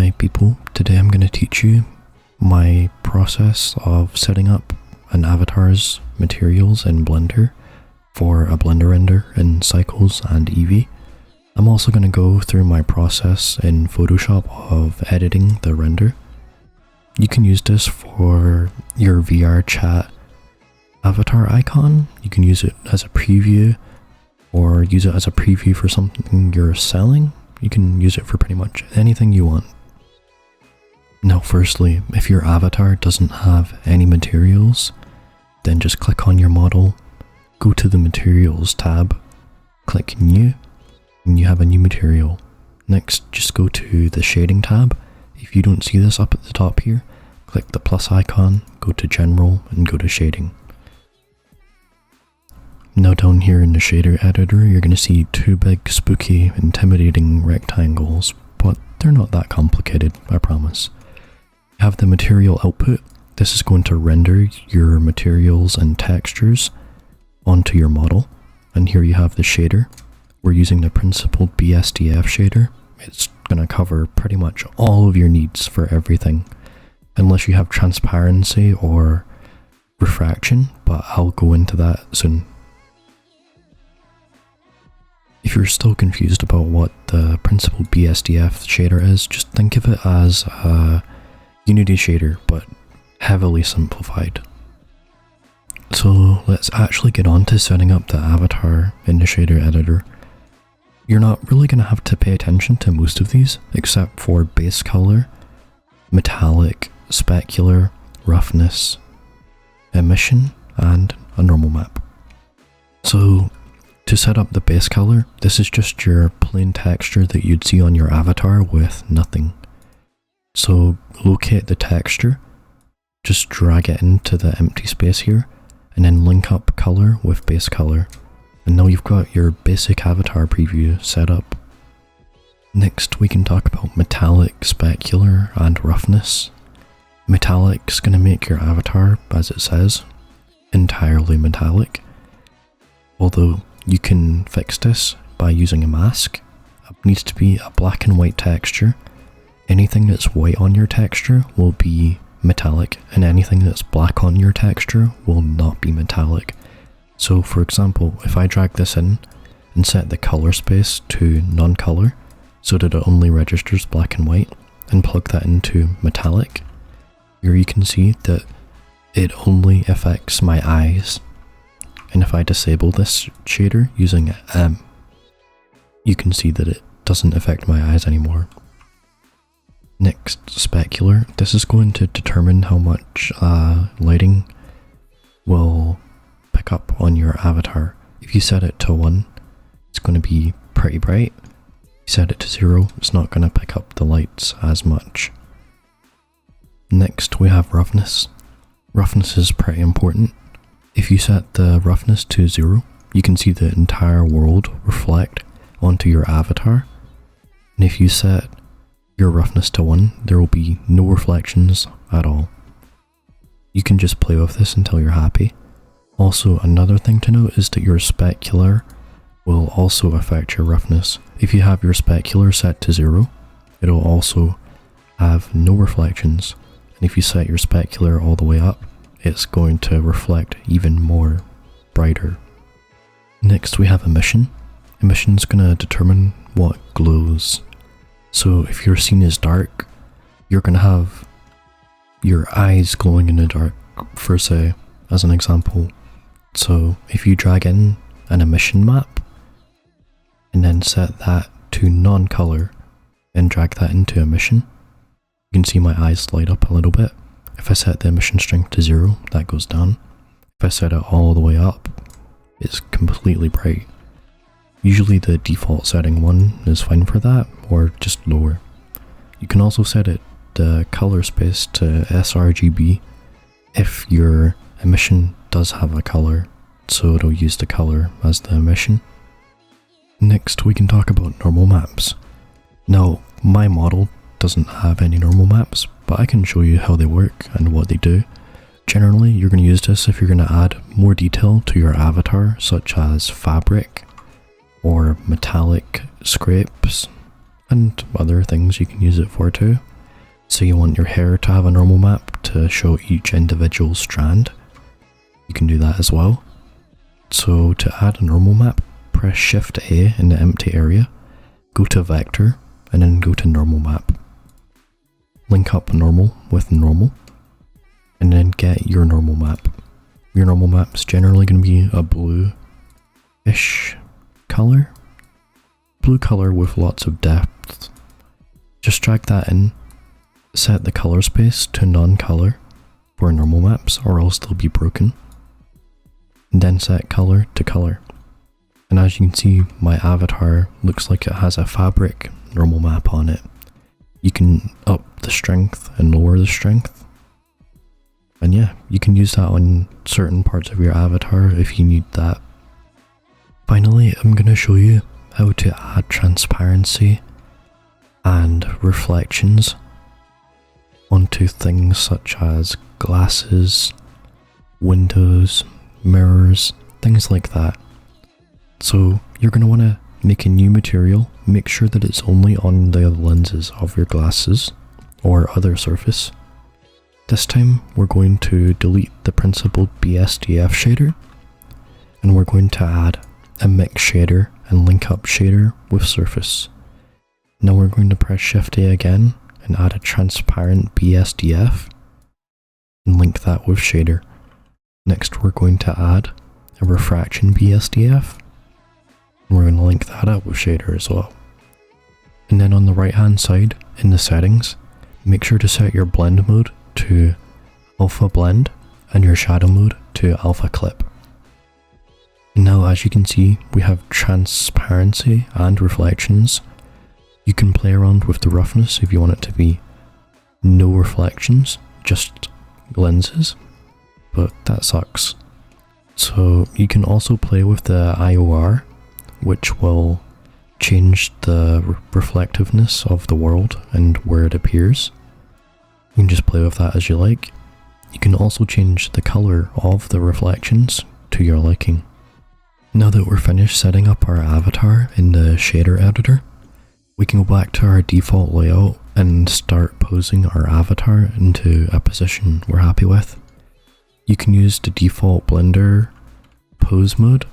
Hi people, today I'm going to teach you my process of setting up an avatar's materials in Blender for a Blender render in Cycles and Eevee. I'm also going to go through my process in Photoshop of editing the render. You can use this for your VRChat avatar icon. You can use it as a preview or use it as a preview for something you're selling. You can use it for pretty much anything you want. Now firstly, if your avatar doesn't have any materials, then just click on your model, go to the Materials tab, click New, and you have a new material. Next, just go to the Shading tab. If you don't see this up at the top here, click the plus icon, go to General, and go to Shading. Now down here in the shader editor, you're going to see two big, spooky, intimidating rectangles, but they're not that complicated, I promise. You have the material output. This is going to render your materials and textures onto your model. And here you have the shader. We're using the principled BSDF shader. It's going to cover pretty much all of your needs for everything, unless you have transparency or refraction, but I'll go into that soon. If you're still confused about what the principled BSDF shader is, just think of it as a Unity shader, but heavily simplified. So let's actually get on to setting up the avatar in the shader editor. You're not really going to have to pay attention to most of these, except for base color, metallic, specular, roughness, emission, and a normal map. So to set up the base color, this is just your plain texture that you'd see on your avatar with nothing. So locate the texture, just drag it into the empty space here, and then link up color with base color. And now you've got your basic avatar preview set up. Next we can talk about metallic, specular, and roughness. Metallic's going to make your avatar, as it says, entirely metallic. Although you can fix this by using a mask. It needs to be a black and white texture. Anything that's white on your texture will be metallic, and anything that's black on your texture will not be metallic. So for example, if I drag this in and set the color space to non-color so that it only registers black and white, and plug that into metallic, here you can see that it only affects my eyes. And if I disable this shader using M, you can see that it doesn't affect my eyes anymore. Next, specular. This is going to determine how much lighting will pick up on your avatar. If you set it to 1, it's going to be pretty bright. If you set it to 0, it's not going to pick up the lights as much. Next, we have roughness. Roughness is pretty important. If you set the roughness to 0, you can see the entire world reflect onto your avatar. And if you set your roughness to 1, there will be no reflections at all. You can just play with this until you're happy. Also, another thing to note is that your specular will also affect your roughness. If you have your specular set to 0, it'll also have no reflections. And if you set your specular all the way up, it's going to reflect even more brighter. Next we have emission. Emission's going to determine what glows. So if your scene is dark, you're going to have your eyes glowing in the dark, for say, as an example. So if you drag in an emission map and then set that to non-color and drag that into emission, you can see my eyes light up a little bit. If I set the emission strength to 0, that goes down. If I set it all the way up, it's completely bright. Usually the default setting 1 is fine for that, or just lower. You can also set it the color space to sRGB if your emission does have a color, so it'll use the color as the emission. Next we can talk about normal maps. Now my model doesn't have any normal maps, but I can show you how they work and what they do. Generally, you're going to use this if you're going to add more detail to your avatar, such as fabric or metallic scrapes and other things you can use it for too. So you want your hair to have a normal map to show each individual strand. You can do that as well. So to add a normal map, press Shift A in the empty area, go to Vector, and then go to Normal Map. Link up normal with normal, and then get your normal map. Your normal map is generally going to be a blue-ish color. Blue color with lots of depth. Just drag that in, set the color space to non-color for normal maps or else they'll be broken. And then set color to color. And as you can see, my avatar looks like it has a fabric normal map on it. You can up the strength and lower the strength. And yeah, you can use that on certain parts of your avatar if you need that. Finally, I'm going to show you how to add transparency and reflections onto things such as glasses, windows, mirrors, things like that. So you're going to want to make a new material, make sure that it's only on the lenses of your glasses or other surface. This time we're going to delete the principled BSDF shader and we're going to add a mix shader and link up shader with surface. Now we're going to press Shift A again and add a transparent BSDF and link that with shader. Next we're going to add a refraction BSDF and we're going to link that up with shader as well. And then on the right hand side in the settings, make sure to set your blend mode to alpha blend and your shadow mode to alpha clip. And now as you can see, we have transparency and reflections. You can play around with the roughness if you want it to be no reflections, just lenses, but that sucks. So you can also play with the IOR, which will change the reflectiveness of the world and where it appears. You can just play with that as you like. You can also change the color of the reflections to your liking. Now that we're finished setting up our avatar in the shader editor, we can go back to our default layout and start posing our avatar into a position we're happy with. You can use the default Blender pose mode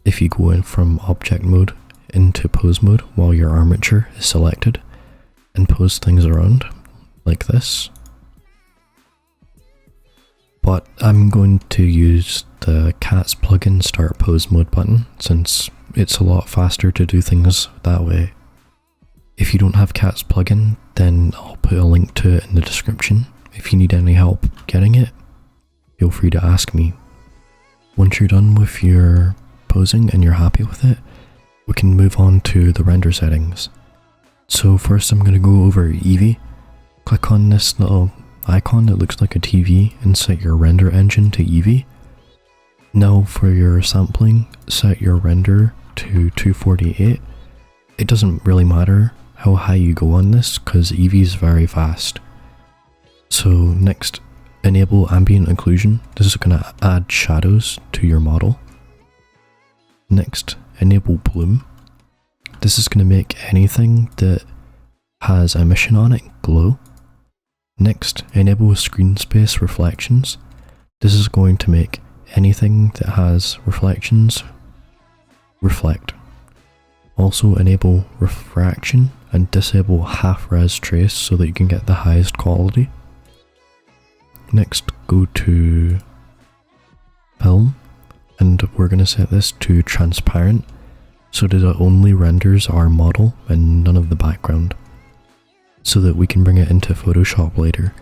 if you go in from object mode into pose mode while your armature is selected and pose things around like this. But I'm going to use the Cats plugin start pose mode button since it's a lot faster to do things that way. If you don't have Cats plugin, then I'll put a link to it in the description. If you need any help getting it, feel free to ask me. Once you're done with your posing and you're happy with it, we can move on to the render settings. So first I'm going to go over Eevee. Click on this little icon that looks like a TV and set your render engine to Eevee. Now for your sampling, set your render to 248. It doesn't really matter how high you go on this because Eevee is very fast. So next, enable ambient occlusion. This is going to add shadows to your model. Next, enable bloom. This is going to make anything that has emission on it glow. Next, enable screen space reflections. This is going to make anything that has reflections reflect. Also enable refraction and disable half res trace so that you can get the highest quality. Next, go to film and we're going to set this to transparent so that it only renders our model and none of the background, so that we can bring it into Photoshop later.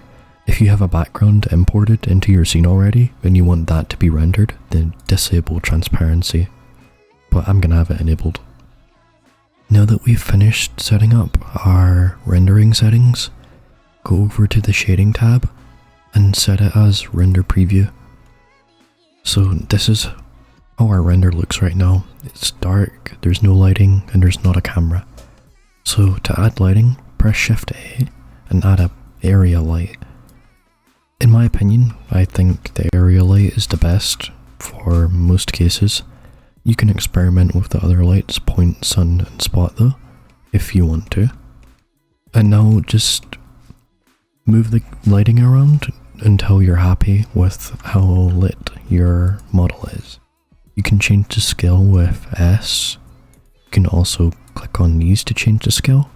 If you have a background imported into your scene already and you want that to be rendered, then disable transparency, but I'm going to have it enabled. Now that we've finished setting up our rendering settings, go over to the shading tab and set it as render preview. So this is how our render looks right now. It's dark, there's no lighting, and there's not a camera. So to add lighting, press Shift A and add a area light. In my opinion, I think the area light is the best for most cases. You can experiment with the other lights, point, sun, and spot though, if you want to. And now just Move the lighting around until you're happy with how lit your model is. You can change the scale with S. You can also click on these to change the scale.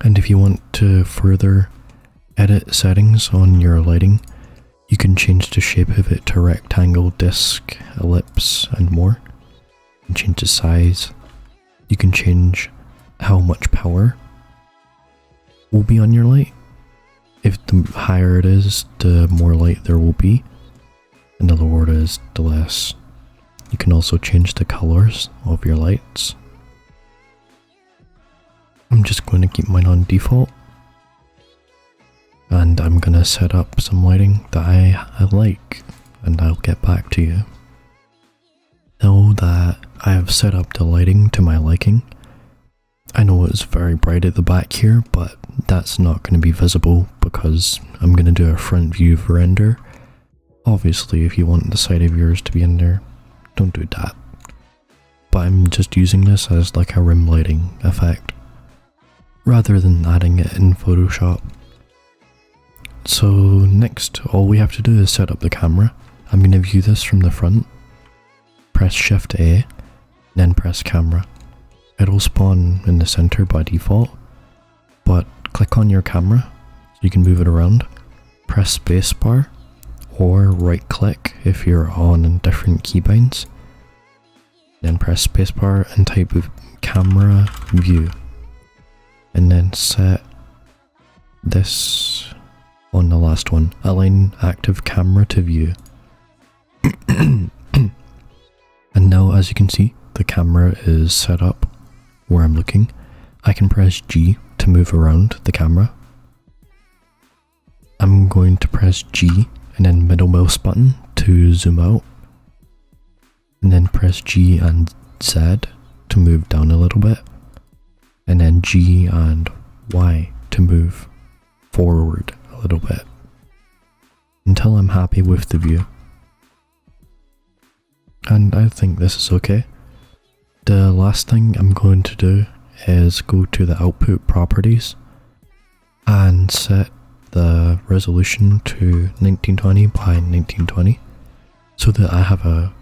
And if you want to further edit settings on your lighting, you can change the shape of it to rectangle, disc, ellipse, and more. You can change the size. You can change how much power will be on your light. If the higher it is, the more light there will be, and the lower it is, the less. You can also change the colors of your lights. I'm just going to keep mine on default, and I'm going to set up some lighting that I like, and I'll get back to you. Now that I have set up the lighting to my liking, I know it's very bright at the back here, but that's not going to be visible because I'm going to do a front view render. Obviously, if you want the side of yours to be in there, don't do that. But I'm just using this as like a rim lighting effect, rather than adding it in Photoshop. So next, all we have to do is set up the camera. I'm going to view this from the front. Press Shift A, then press Camera. It'll spawn in the center by default, but click on your camera so you can move it around. Press spacebar or right click if you're on different keybinds. Then press spacebar and type of camera view. And then set this on the last one. Align active camera to view. And now, as you can see, the camera is set up where I'm looking. I can press G to move around the camera. I'm going to press G and then middle mouse button to zoom out. And then press G and Z to move down a little bit. And then G and Y to move forward a little bit. Until I'm happy with the view. And I think this is okay. The last thing I'm going to do is go to the output properties and set the resolution to 1920 by 1920 so that I have a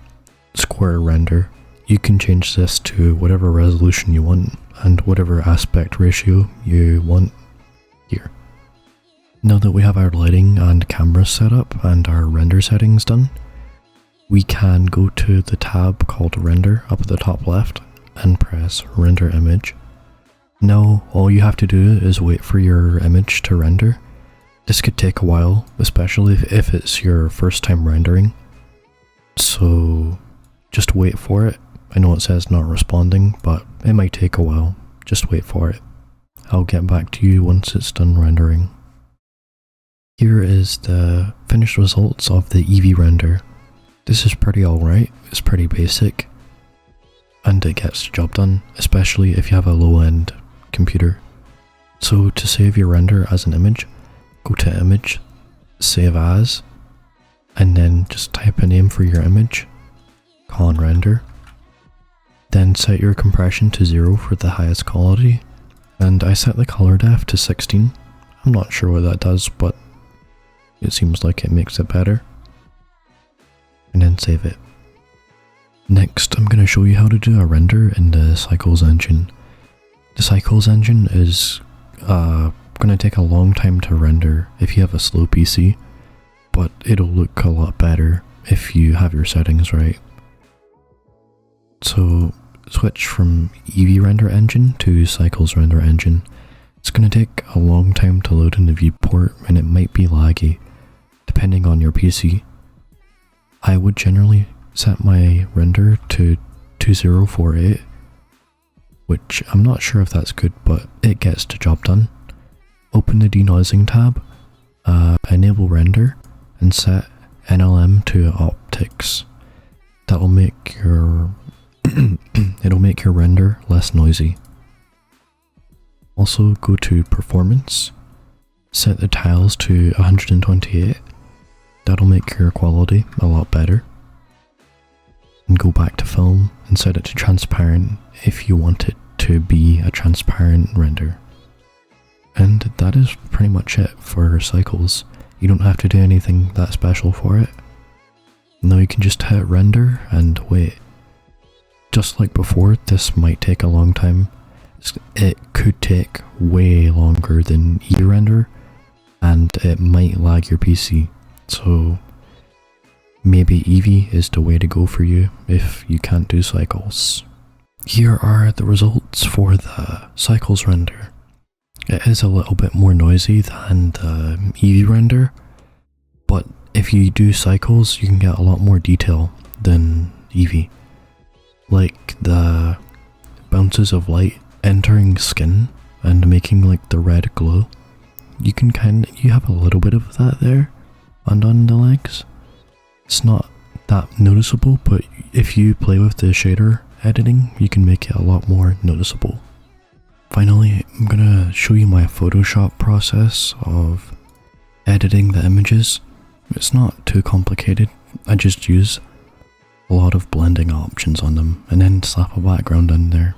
square render. You can change this to whatever resolution you want and whatever aspect ratio you want here. Now that we have our lighting and camera set up and our render settings done, we can go to the tab called Render up at the top left and press Render Image. Now all you have to do is wait for your image to render. This could take a while, especially if it's your first time rendering. So just wait for it. I know it says not responding, but it might take a while. Just wait for it. I'll get back to you once it's done rendering. Here is the finished results of the Eevee render. This is pretty alright, it's pretty basic, and it gets the job done, especially if you have a low-end computer. So to save your render as an image, go to Image, Save As, and then just type a name for your image, call on Render, then set your compression to 0 for the highest quality, and I set the color depth to 16. I'm not sure what that does, but it seems like it makes it better. And then save it. Next, I'm going to show you how to do a render in the Cycles engine. The Cycles engine is going to take a long time to render if you have a slow PC, but it'll look a lot better if you have your settings right. So switch from Eevee render engine to Cycles render engine. It's going to take a long time to load in the viewport and it might be laggy, depending on your PC. I would generally set my render to 2048, which I'm not sure if that's good, but it gets the job done. Open the denoising tab, enable render, and set NLM to optics. That'll make your it'll make your render less noisy. Also go to performance, set the tiles to 128. That'll make your quality a lot better. And go back to film and set it to transparent if you want it to be a transparent render. And that is pretty much it for cycles. You don't have to do anything that special for it. Now you can just hit render and wait. Just like before, this might take a long time. It could take way longer than e-render, and it might lag your PC. So maybe Eevee is the way to go for you if you can't do cycles. Here are the results for the cycles render. It is a little bit more noisy than the Eevee render, but if you do cycles, you can get a lot more detail than Eevee. Like the bounces of light entering skin and making like the red glow. You have a little bit of that there and on the legs. It's not that noticeable, but if you play with the shader editing, you can make it a lot more noticeable. Finally, I'm gonna show you my Photoshop process of editing the images. It's not too complicated. I just use a lot of blending options on them and then slap a background in there.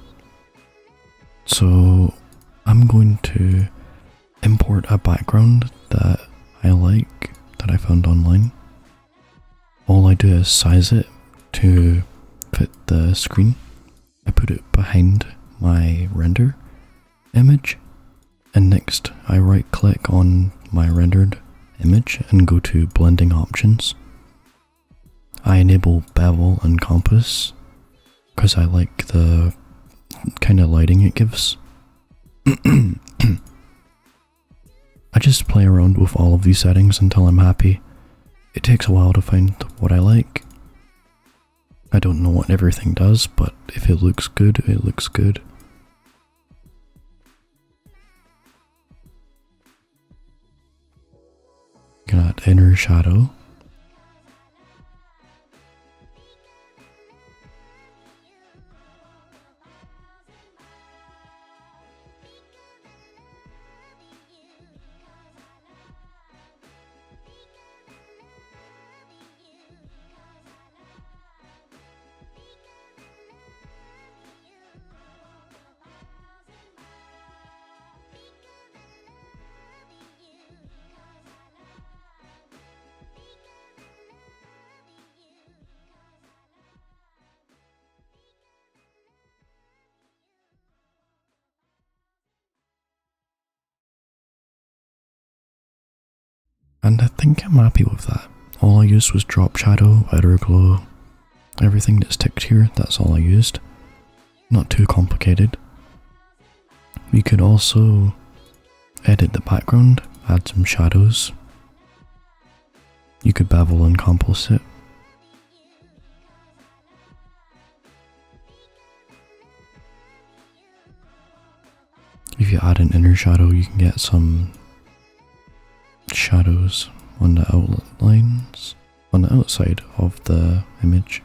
So I'm going to import a background that I like, that I found online. All I do is size it to fit the screen. I put it behind my render image, and next I right click on my rendered image and go to blending options. I enable bevel and compass because I like the kind of lighting it gives. I just play around with all of these settings until I'm happy. It takes a while to find what I like. I don't know what everything does, but if it looks good, it looks good. Gonna add inner shadow. And I think I'm happy with that. All I used was drop shadow, outer glow, everything that's ticked here, that's all I used. Not too complicated. You could also edit the background, add some shadows. You could bevel and compass it. If you add an inner shadow, you can get some shadows on the outlines, on the outside of the image.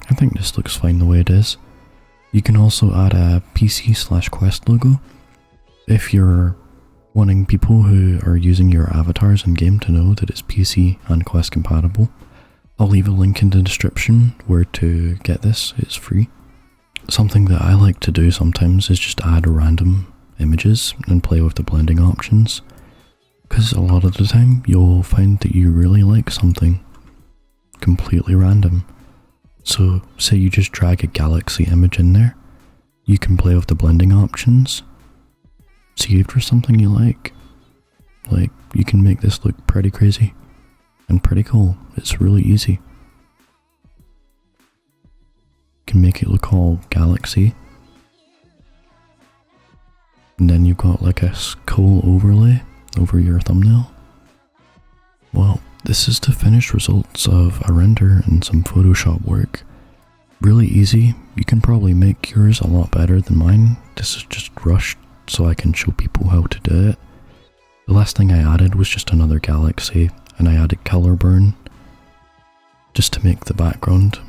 I think this looks fine the way it is. You can also add a PC/Quest logo if you're wanting people who are using your avatars in game to know that it's PC and Quest compatible. I'll leave a link in the description where to get this, it's free. Something that I like to do sometimes is just add random images and play with the blending options, because a lot of the time you'll find that you really like something completely random. So say you just drag a galaxy image in there, you can play with the blending options, see if there's something you like you can make this look pretty crazy and pretty cool. It's really easy. Can make it look all galaxy, and then you've got like a cool overlay over your thumbnail. Well, this is the finished results of a render and some Photoshop work. Really easy. You can probably make yours a lot better than mine. This is just rushed so I can show people how to do it. The last thing I added was just another galaxy, and I added color burn just to make the background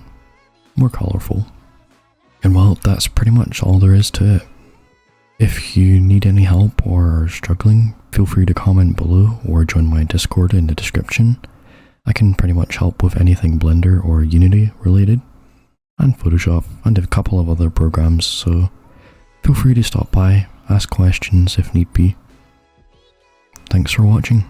more colorful. And well, that's pretty much all there is to it. If you need any help or are struggling, feel free to comment below or join my Discord in the description. I can pretty much help with anything Blender or Unity related, and Photoshop, and a couple of other programs, so feel free to stop by, ask questions if need be. Thanks for watching.